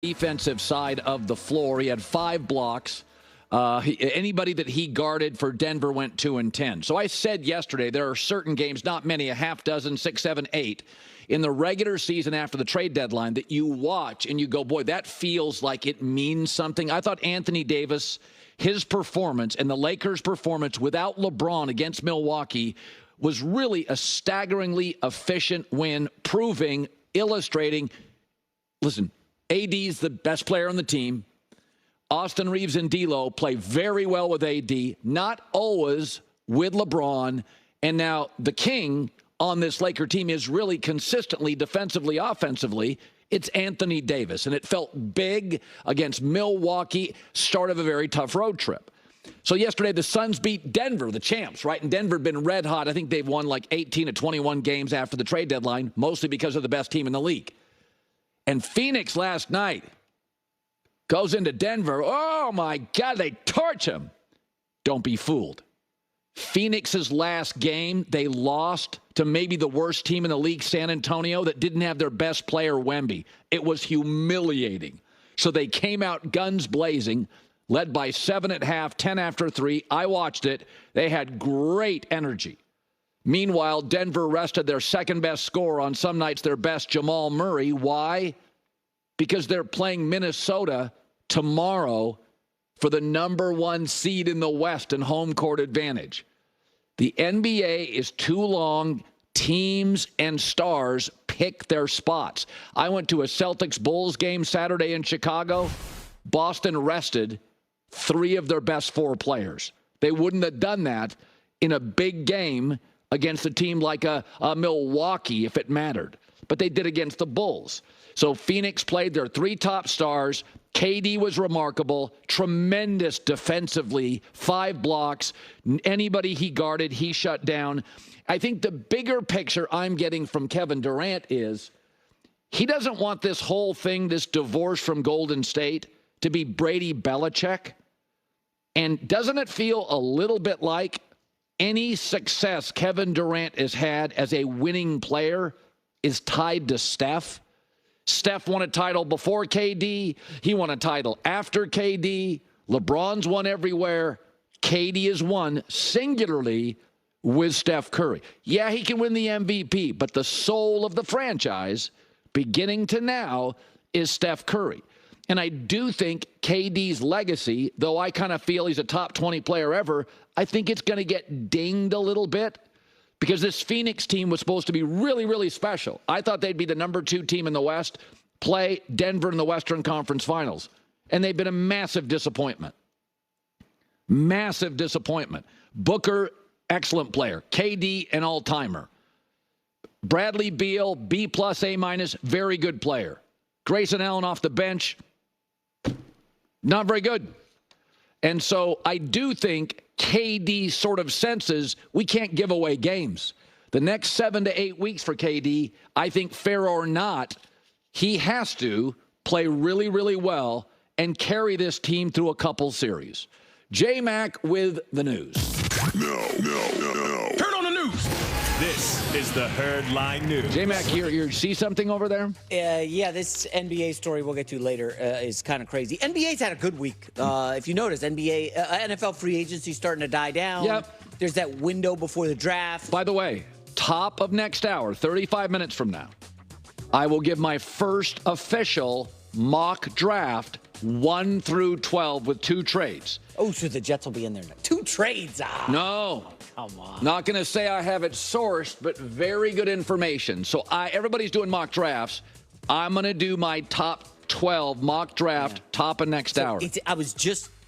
defensive side of the floor. He had 5 blocks. Anybody that he guarded for Denver went 2-10. So I said yesterday there are certain games, not many, a half dozen, 6, 7, 8, in the regular season after the trade deadline that you watch and you go, boy, that feels like it means something. I thought Anthony Davis, his performance and the Lakers' performance without LeBron against Milwaukee was really a staggeringly efficient win, proving, illustrating, listen, AD's the best player on the team. Austin Reeves and D'Lo play very well with AD, not always with LeBron. And now the king on this Laker team is really consistently defensively, offensively. It's Anthony Davis. And it felt big against Milwaukee, start of a very tough road trip. So yesterday the Suns beat Denver, the champs, right? And Denver had been red hot. I think they've won like 18 of 21 games after the trade deadline, mostly because of the best team in the league. And Phoenix last night goes into Denver. Oh, my God, they torch him. Don't be fooled. Phoenix's last game, they lost to maybe the worst team in the league, San Antonio, that didn't have their best player, Wemby. It was humiliating. So they came out guns blazing, led by 7 at half, 10 after 3. I watched it. They had great energy. Meanwhile, Denver rested their second-best scorer, on some nights their best, Jamal Murray. Why? Because they're playing Minnesota tomorrow for the number 1 seed in the West and home court advantage. The NBA is too long. Teams and stars pick their spots. I went to a Celtics-Bulls game Saturday in Chicago. Boston rested 3 of their best 4 players. They wouldn't have done that in a big game against a team like a Milwaukee if it mattered. But they did against the Bulls. So Phoenix played their 3 top stars. KD was remarkable, tremendous defensively, 5 blocks. Anybody he guarded, he shut down. I think the bigger picture I'm getting from Kevin Durant is he doesn't want this whole thing, this divorce from Golden State, to be Brady Belichick. And doesn't it feel a little bit like any success Kevin Durant has had as a winning player is tied to Steph? Steph won a title before KD. He won a title after KD. LeBron's won everywhere. KD has won singularly with Steph Curry. Yeah, he can win the MVP, but the soul of the franchise, beginning to now, is Steph Curry. And I do think KD's legacy, though I kind of feel he's a top 20 player ever, I think it's going to get dinged a little bit because this Phoenix team was supposed to be really, really special. I thought they'd be the number 2 team in the West, play Denver in the Western Conference Finals. And they've been a massive disappointment. Massive disappointment. Booker, excellent player. KD, an all-timer. Bradley Beal, B+, A-, very good player. Grayson Allen off the bench, not very good. And so I do think KD sort of senses we can't give away games. The next 7 to 8 weeks for KD, I think fair or not, he has to play really, really well and carry this team through a couple series. J-Mac with the news. No. Turn on the news. This is the Herdline News. J-Mac, you see something over there? Yeah, this NBA story we'll get to later is kind of crazy. NBA's had a good week. If you notice, NFL free agency starting to die down. Yep. There's that window before the draft. By the way, top of next hour, 35 minutes from now, I will give my first official mock draft 1 through 12 with 2 trades. Oh, so the Jets will be in there now. 2 trades. No. Come on. Not going to say I have it sourced, but very good information. So everybody's doing mock drafts. I'm going to do my top 12 mock draft top of next hour.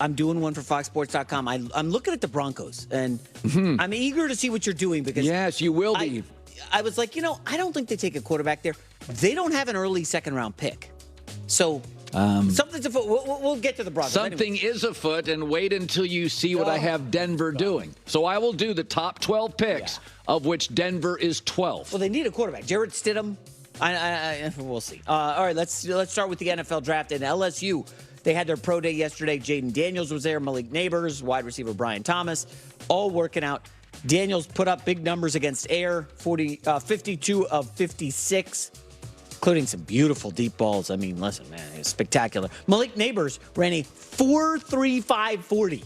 I'm doing one for FoxSports.com. I'm looking at the Broncos, and I'm eager to see what you're doing because yes, you will be. I was like, I don't think they take a quarterback there. They don't have an early second-round pick. So something's afoot. We'll get to the Broncos. Something is afoot, and wait until you see what I have Denver doing. So I will do the top 12 picks, of which Denver is 12th. Well, they need a quarterback. Jarrett Stidham. We'll see. All right, let's start with the NFL draft. And LSU, they had their pro day yesterday. Jaden Daniels was there. Malik Neighbors, wide receiver Brian Thomas, all working out. Daniels put up big numbers against Air, 52 of 56. including some beautiful deep balls. I mean, listen, man, it's spectacular. Malik Neighbors ran a 4.35 40.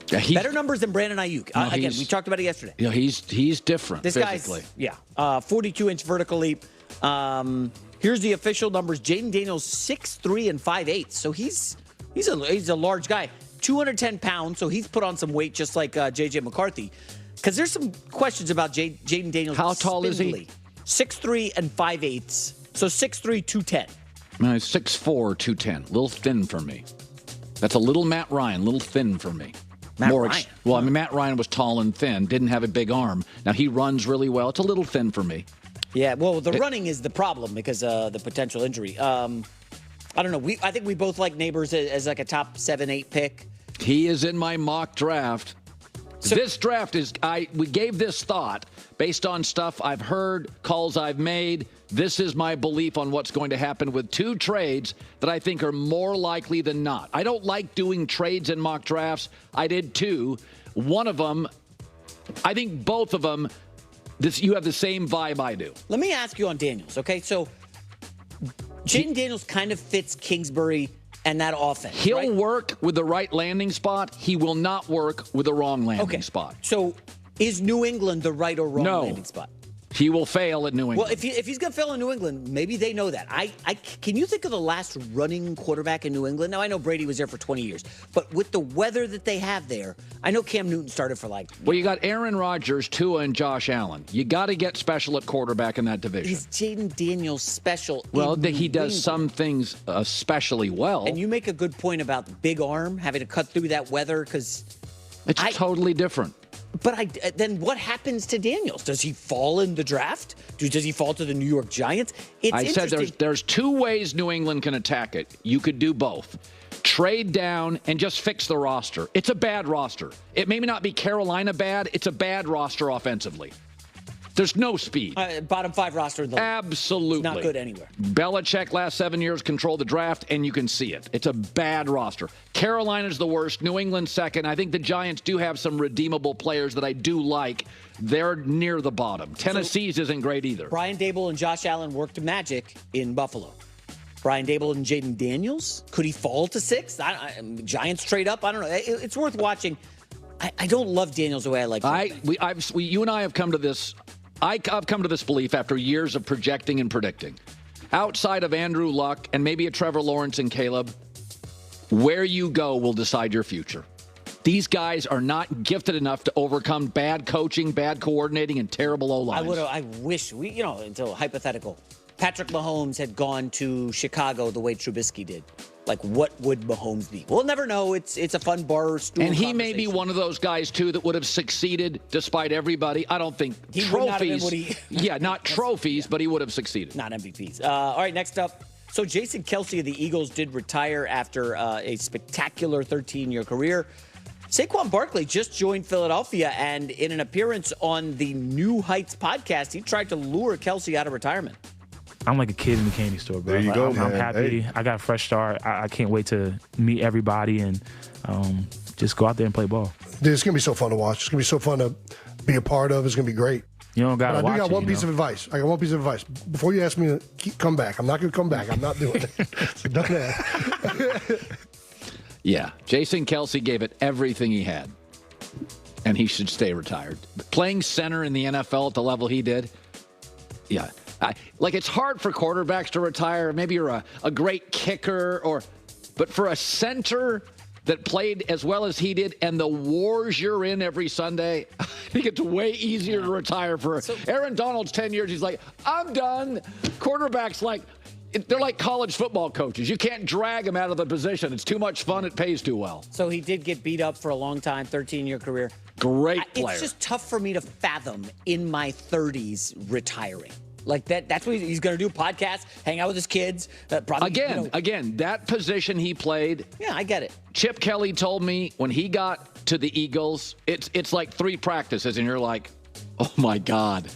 Yeah, Better numbers than Brandon Ayuk. No, Again, we talked about it yesterday. Yeah, he's different This physically. guy's 42-inch vertical leap. Here's the official numbers. Jaden Daniels 6'3" and 5'8". So he's a large guy. 210 pounds, so he's put on some weight just like J.J. McCarthy. Because there's some questions about Jaden Daniels. How tall is he? 6'3" and 5'8". So 6'3", 210. 6'4", 210. A little thin for me. That's a little Matt Ryan, a little thin for me. Ryan. Well, I mean, Matt Ryan was tall and thin, didn't have a big arm. Now, he runs really well. It's a little thin for me. Yeah, well, the running is the problem because the potential injury. I don't know. I think we both like Neighbors as like a top 7-8 pick. He is in my mock draft. So, this draft we gave this thought based on stuff I've heard, calls I've made. This is my belief on what's going to happen with two trades that I think are more likely than not. I don't like doing trades in mock drafts. I did two. One of them, I think both of them, you have the same vibe I do. Let me ask you on Daniels, okay? So Jaden Daniels kind of fits Kingsbury and that offense. He'll work with the right landing spot. He will not work with the wrong landing spot. So is New England the right or wrong landing spot? He will fail at New England. Well, if he's going to fail in New England, maybe they know that. Can you think of the last running quarterback in New England? Now, I know Brady was there for 20 years, but with the weather that they have there, I know Cam Newton started for Well, you got Aaron Rodgers, Tua, and Josh Allen. You got to get special at quarterback in that division. Is Jaden Daniels special? Well, he does some things especially well. And you make a good point about big arm, having to cut through that weather because it's totally different. But then what happens to Daniels? Does he fall in the draft? Does he fall to the New York Giants? I said there's two ways New England can attack it. You could do both. Trade down and just fix the roster. It's a bad roster. It may not be Carolina bad. It's a bad roster offensively. There's no speed. Bottom 5 roster in the league. Absolutely. It's not good anywhere. Belichick last 7 years controlled the draft, and you can see it. It's a bad roster. Carolina's the worst. New England second. I think the Giants do have some redeemable players that I do like. They're near the bottom. Tennessee's isn't great either. Brian Dable and Josh Allen worked magic in Buffalo. Brian Dable and Jaden Daniels, could he fall to 6? Giants trade up? I don't know. It's worth watching. I don't love Daniels the way I like him. You and I have come to this. I've come to this belief after years of projecting and predicting. Outside of Andrew Luck and maybe a Trevor Lawrence and Caleb, where you go will decide your future. These guys are not gifted enough to overcome bad coaching, bad coordinating, and terrible O-lines. I wish until hypothetical, Patrick Mahomes had gone to Chicago the way Trubisky did. Like, what would Mahomes be? We'll never know. It's a fun bar stool. And he may be one of those guys, too, that would have succeeded despite everybody. I don't think he trophies. Not trophies, but he would have succeeded. Not MVPs. All right, next up. So Jason Kelce of the Eagles did retire after a spectacular 13-year career. Saquon Barkley just joined Philadelphia, and in an appearance on the New Heights podcast, he tried to lure Kelce out of retirement. I'm like a kid in the candy store, bro. There you go, I'm man. happy. Hey. I got a fresh start. I can't wait to meet everybody and just go out there and play ball. Dude, it's going to be so fun to watch. It's going to be so fun to be a part of. It's going to be great. You don't got to watch I do got one piece of advice. I got one piece of advice. Before you ask me to come back, I'm not going to come back. I'm not doing it. So don't ask. Yeah, Jason Kelce gave it everything he had, and he should stay retired. Playing center in the NFL at the level he did, yeah. It's hard for quarterbacks to retire. Maybe you're a great kicker, but for a center that played as well as he did and the wars you're in every Sunday, I think it's way easier to retire for. Aaron Donald's 10 years. He's like, I'm done. Quarterbacks they're like college football coaches. You can't drag them out of the position. It's too much fun. It pays too well. So he did get beat up for a long time, 13-year career. Great player. It's just tough for me to fathom in my 30s retiring. Like that's what he's going to do, podcast, hang out with his kids. Again, that position he played. Yeah, I get it. Chip Kelly told me when he got to the Eagles, it's like 3 practices, and you're like, oh, my God.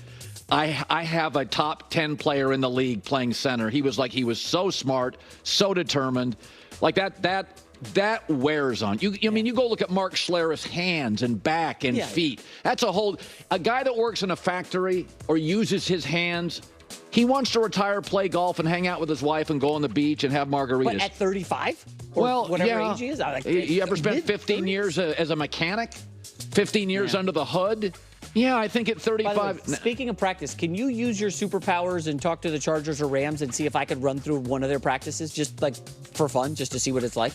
I have a top 10 player in the league playing center. He was so smart, so determined. Like that wears on you. I mean, you go look at Mark Schlereth's hands and back and feet. That's a guy that works in a factory or uses his hands He wants to retire, play golf, and hang out with his wife and go on the beach and have margaritas. But at 35? Or well, whatever yeah. age he is? Like, you ever spent 15 years as a mechanic? 15 years under the hood? Yeah, I think at 35. By the way, speaking of practice, can you use your superpowers and talk to the Chargers or Rams and see if I could run through one of their practices just like for fun, just to see what it's like?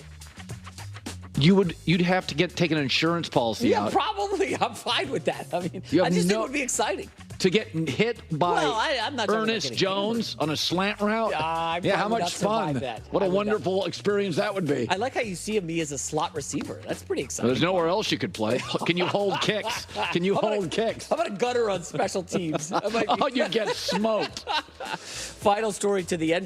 You'd have to take an insurance policy out. Yeah, probably. I'm fine with that. I mean, You I have just think it no- would be exciting. To get hit by Well, I'm not talking about Ernest getting Jones on a slant route? I yeah, how probably much not survive fun. that. What I a would not. wonderful experience that would be. I like how you see me as a slot receiver. That's pretty exciting. There's nowhere else you could play. Can you hold kicks? Can you hold kicks? How about a gutter on special teams? Oh, you get smoked. Final story to the end.